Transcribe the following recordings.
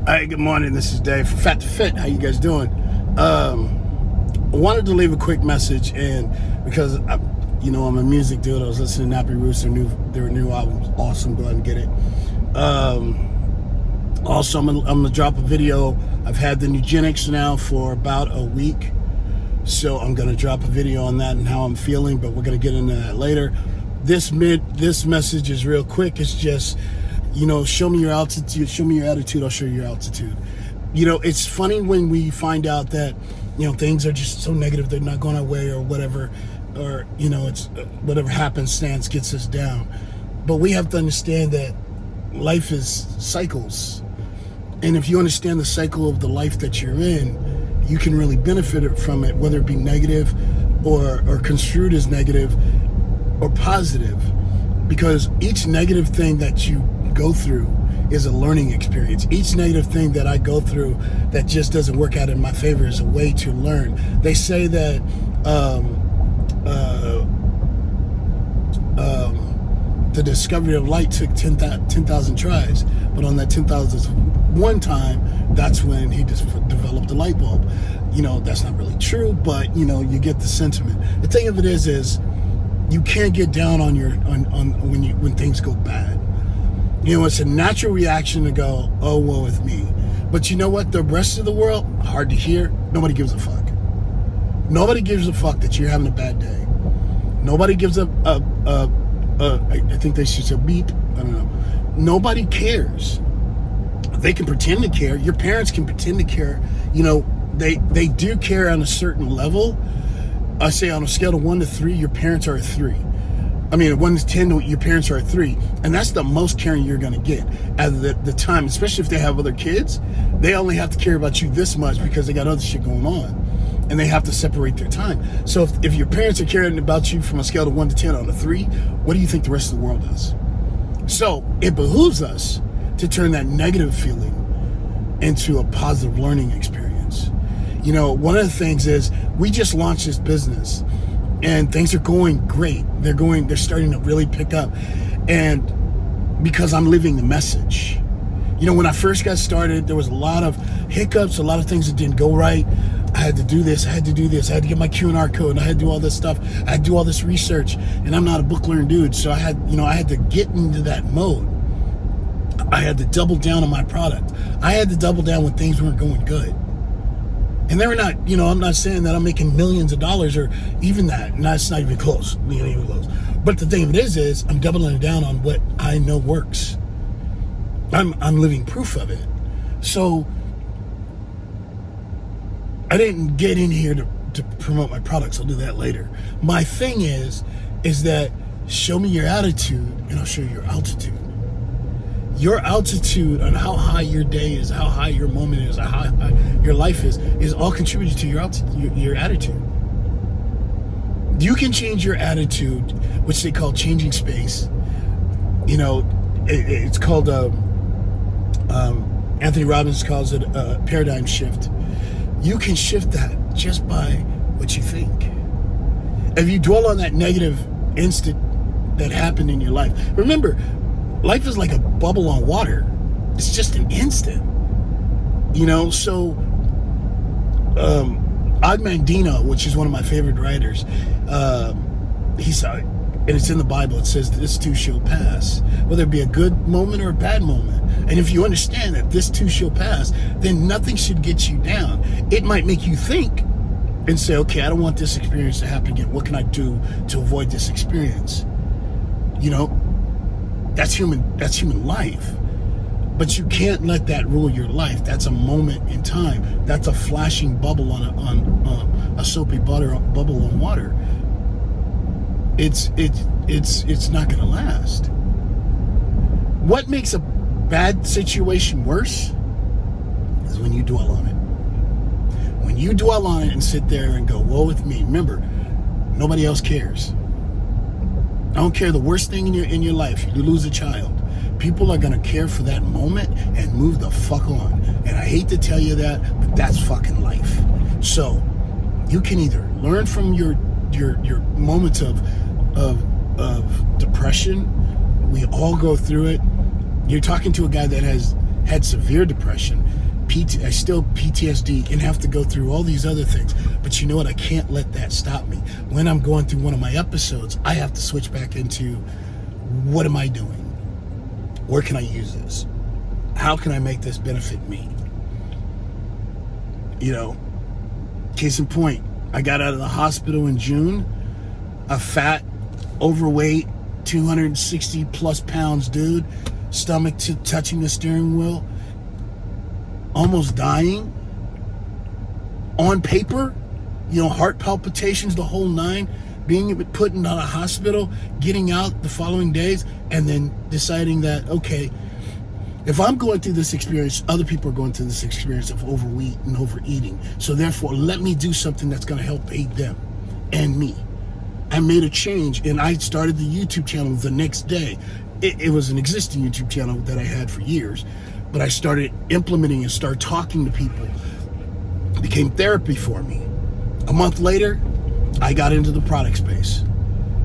Hi, good morning. This is Dave from Fat to Fit. How you guys doing? I wanted to leave a quick message, and because I'm a music dude, I was listening to Nappy Roots. Their new album's awesome. Go ahead and get it. Also, I'm gonna drop a video. I've had the Nugenics now for about a week, so I'm gonna drop a video on that and how I'm feeling. But we're gonna get into that later. This message is real quick. It's just, show me your altitude, show me your attitude, I'll show you your altitude. It's funny when we find out that, things are just so negative, they're not going our way or whatever, or, it's whatever happenstance gets us down. But we have to understand that life is cycles. And if you understand the cycle of the life that you're in, you can really benefit from it, whether it be negative or construed as negative or positive. Because each negative thing that you go through is a learning experience. Each negative thing that I go through that just doesn't work out in my favor is a way to learn. They say that the discovery of light took 10,000 tries, but on that 10,000th one time, that's when he just developed a light bulb. That's not really true, but you get the sentiment. The thing of it is you can't get down on when things go bad. It's a natural reaction to go, oh, woe with me. But you know what? The rest of the world, hard to hear, nobody gives a fuck. Nobody gives a fuck that you're having a bad day. Nobody gives I think they should say beep. I don't know. Nobody cares. They can pretend to care. Your parents can pretend to care. They do care on a certain level. I say on a scale of 1 to 3, your parents are a 3. 1 to 10, your parents are a 3. And that's the most caring you're going to get at the time, especially if they have other kids. They only have to care about you this much because they got other shit going on. And they have to separate their time. So if your parents are caring about you from a scale of 1 to 10 on a 3, what do you think the rest of the world does? So it behooves us to turn that negative feeling into a positive learning experience. One of the things is we just launched this business and things are going great. They're starting to really pick up. And because I'm living the message. When I first got started, there was a lot of hiccups, a lot of things that didn't go right. I had to do this, I had to do this, I had to get my Q&R code, and I had to do all this stuff. I had to do all this research, and I'm not a book learned dude, so I had to get into that mode. I had to double down on my product. I had to double down when things weren't going good. And they were not, I'm not saying that I'm making millions of dollars or even that. And that's not even close. Not even close. But the thing of it is I'm doubling down on what I know works. I'm living proof of it. So I didn't get in here to promote my products. I'll do that later. My thing is that show me your attitude and I'll show you your altitude. Your altitude on how high your day is, how high your moment is, how high your life is all contributed to your attitude. You can change your attitude, which they call changing space. It's called, Anthony Robbins calls it a paradigm shift. You can shift that just by what you think. If you dwell on that negative instant that happened in your life, remember, life is like a bubble on water. It's just an instant. So Og Mandino, which is one of my favorite writers, he said, and it's in the Bible, it says this too shall pass, whether it be a good moment or a bad moment. And if you understand that this too shall pass, then nothing should get you down. It might make you think and say, okay, I don't want this experience to happen again. What can I do to avoid this experience? That's human life. But you can't let that rule your life. That's a moment in time. That's a flashing bubble on a soapy bubble on water. It's not going to last. What makes a bad situation worse is when you dwell on it. When you dwell on it and sit there and go, woe with me. Remember, nobody else cares. I don't care the worst thing in your life. You lose a child. People are going to care for that moment and move the fuck on. And I hate to tell you that, but that's fucking life. So you can either learn from your moments of depression. We all go through it. You're talking to a guy that has had severe depression. I still PTSD and have to go through all these other things. But you know what? I can't let that stop me. When I'm going through one of my episodes, I have to switch back into, what am I doing? Where can I use this? How can I make this benefit me? You know, case in point, I got out of the hospital in June, a fat, overweight, 260 plus pounds dude, stomach touching the steering wheel, almost dying. On paper, you know, heart palpitations, the whole nine, being put in a hospital, getting out the following days, and then deciding that, okay, if I'm going through this experience, other people are going through this experience of overweight and overeating. So therefore, let me do something that's going to help aid them and me. I made a change, and I started the YouTube channel the next day. It was an existing YouTube channel that I had for years, but I started implementing and started talking to people. It became therapy for me. A month later, I got into the product space.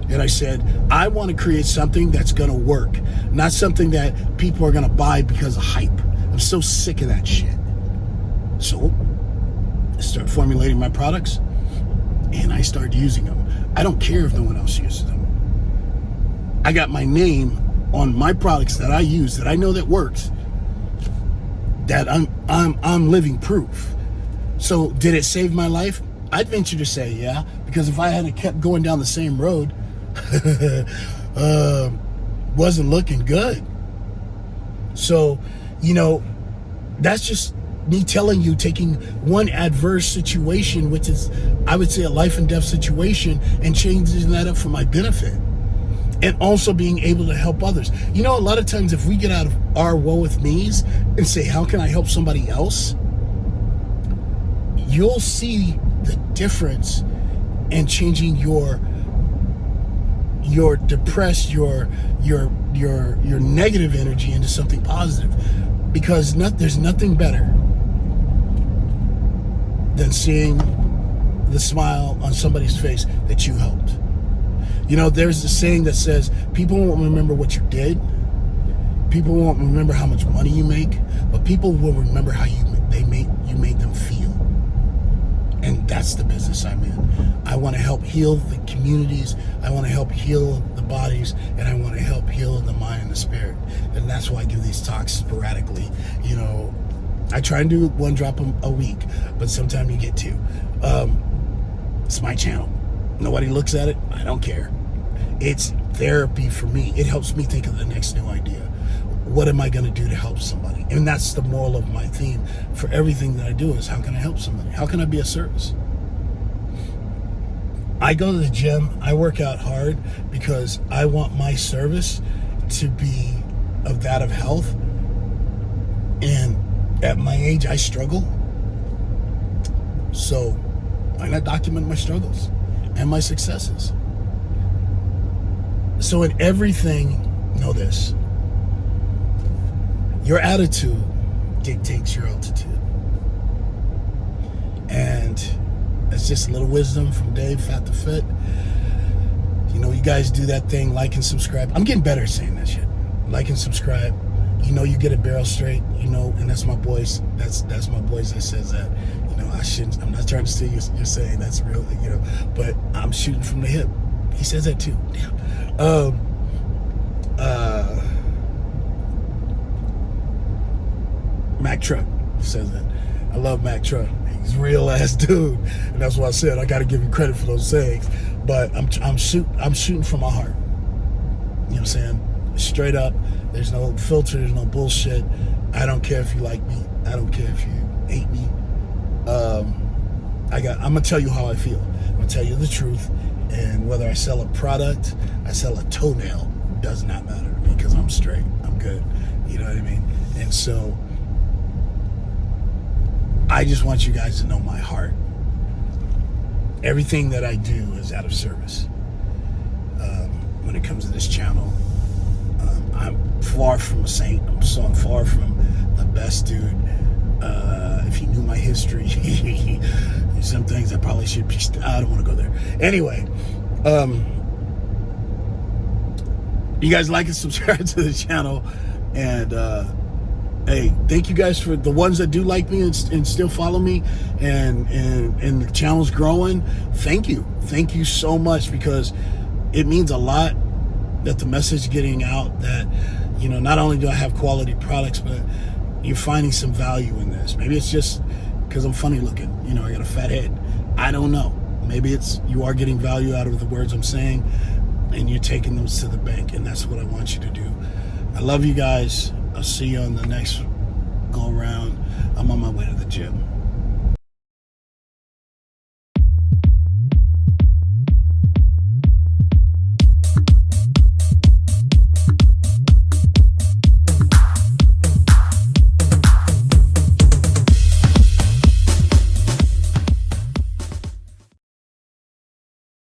And I said, I want to create something that's going to work, not something that people are going to buy because of hype. I'm so sick of that shit. So I started formulating my products, and I started using them. I don't care if no one else uses them. I got my name on my products that I use, that I know that works, that I'm living proof. So did it save my life? I'd venture to say yeah, because if I had kept going down the same road, wasn't looking good. So, you know, that's just me telling you, taking one adverse situation, which is, I would say, a life and death situation, and changing that up for my benefit. And also being able to help others. You know, a lot of times if we get out of our woe with me's and say, how can I help somebody else? You'll see the difference in changing your depressed, your negative energy into something positive. Because there's nothing better than seeing the smile on somebody's face that you helped. You know, there's a saying that says, people won't remember what you did, people won't remember how much money you make, but people will remember how you made them feel. And that's the business I'm in. I want to help heal the communities, I want to help heal the bodies, and I want to help heal the mind and the spirit. And that's why I give these talks sporadically. You know, I try and do one drop a week, but sometimes you get two. It's my channel. Nobody looks at it. I don't care. It's therapy for me. It helps me think of the next new idea. What am I going to do to help somebody? And that's the moral of my theme for everything that I do, is how can I help somebody? How can I be of service? I go to the gym. I work out hard because I want my service to be of that of health. And at my age, I struggle. So why not document my struggles and my successes? So in everything, know this: your attitude dictates your altitude. And that's just a little wisdom from Dave, Fat to Fit. You know, you guys do that thing, like and subscribe. I'm getting better at saying that shit. Like and subscribe. You know, you get a barrel straight, you know, and that's my boys. That's my boys that says that. You know, I'm not trying to steal you're saying that's real, you know, but I'm shooting from the hip. He says that too. Damn. Mac Truck says that. I love Mac Truck. He's a real ass dude, and that's why I said I got to give him credit for those sayings. But I'm shooting from my heart. You know what I'm saying? Straight up. There's no filter. There's no bullshit. I don't care if you like me. I don't care if you hate me. I'm gonna tell you how I feel. I'm gonna tell you the truth. And whether I sell a product, I sell a toenail, does not matter to me, because I'm straight. I'm good. You know what I mean? And so I just want you guys to know my heart. Everything that I do is out of service. When it comes to this channel, I'm far from a saint. I'm far from the best dude. If you knew my history, some things I probably should be. I don't want to go there. Anyway, you guys like and subscribe to the channel, and hey, thank you guys for the ones that do like me and still follow me, and the channel's growing. Thank you so much, because it means a lot that the message getting out that, you know, not only do I have quality products, but you're finding some value in this. Maybe it's just because I'm funny looking, you know, I got a fat head. I don't know. Maybe it's you are getting value out of the words I'm saying, and you're taking those to the bank, and that's what I want you to do. I love you guys. I'll see you on the next go around. I'm on my way to the gym.